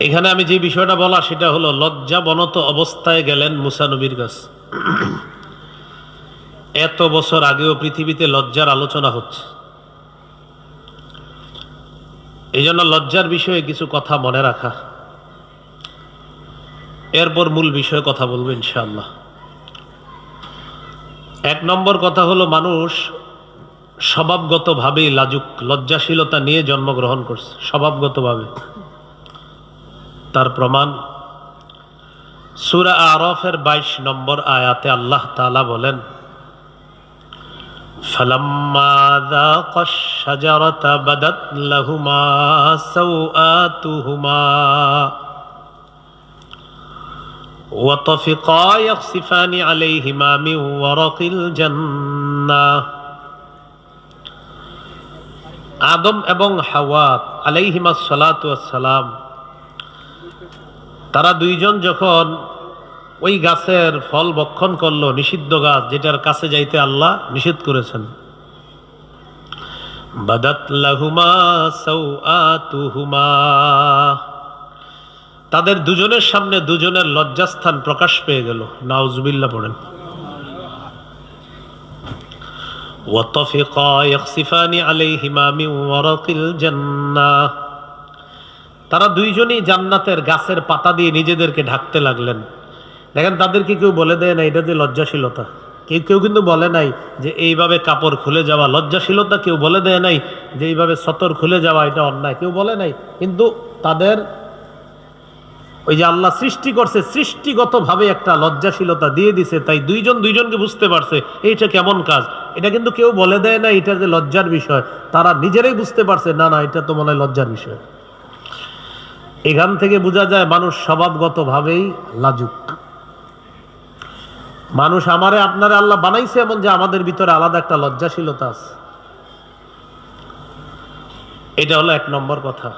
এখানে আমি যে বিষয়টা বলা সেটা হলো লজ্জাবনত অবস্থায় গেলেন মুসা নবীর কাছে। এত বছর আগেও পৃথিবীতে লজ্জার আলোচনা হচ্ছে, এই জন্য লজ্জার বিষয়ে কিছু কথা মনে রাখা, এরপর মূল বিষয়ে কথা বলবো ইনশাআল্লাহ। এক নম্বর কথা হলো মানুষ স্বভাবগতভাবেই লাজুক, লজ্জাশীলতা নিয়ে জন্মগ্রহণ করছে স্বভাবগতভাবে। তার প্রমাণ সূরা আরাফের 22 নম্বর আয়াতে আল্লাহ তাআলা বলেন, ফালাম্মা যাকাশ শাজারাতা বাদাত লাহুমা সাওআতুহুমা ওয়া তাফিকা ইয়াখসিফানি আলাইহিমা মিন ওয়ারাকিল জান্নাহ। আদম এবং হাওয়া আলাইহিমাস সালাতু ওয়াস সালাম, তারা দুইজন যখন ওই গাছের ফল ভক্ষণ করলো, নিষিদ্ধ গাছ যেটার কাছে যাইতে আল্লাহ নিষেধ করেছেন, বাদাত লাহুমা সাওআতুহুমা, তাদের দুজনের সামনে দুজনের লজ্জাস্থান প্রকাশ পেয়ে গেল। নাউজুবিল্লাহ পড়েন। ওয়া তাফিকা ইয়াখসিফানি আলাইহিমা মিন ওয়ারাকিল জান্নাহ, তারা দুইজনই জান্নাতের গাছের পাতা দিয়ে নিজেদেরকে ঢাকতে লাগলেন। দেখেন, তাদেরকে কেউ বলে দেয় না এটা যে লজ্জাশীলতা, কেউ কিন্তু বলে নাই যে এইভাবে কাপড় খুলে যাওয়া লজ্জাশীলতা, কেউ বলে দেয় নাই যে এইভাবে সতর খুলে যাওয়া এটা অন্যায়, কেউ বলে নাই। কিন্তু তাদের ওই যে আল্লাহ সৃষ্টি করছে, সৃষ্টিগতভাবে একটা লজ্জাশীলতা দিয়ে দিছে, তাই দুইজনকে বুঝতে পারছে এইটা কেমন কাজ। এটা কিন্তু কেউ বলে দেয় না এটা যে লজ্জার বিষয়, তারা নিজেরাই বুঝতে পারছে না না এটা তো মনে হয় লজ্জার বিষয়। এখান থেকে বোঝা যায় মানুষ স্বভাবগতভাবেই লাজুক। মানুষ আমারে আপনারে আল্লাহ বানাইছে এমন যে আমাদের ভিতরে আলাদা একটা লজ্জাশীলতা আছে। এটা হলো এক নম্বর কথা।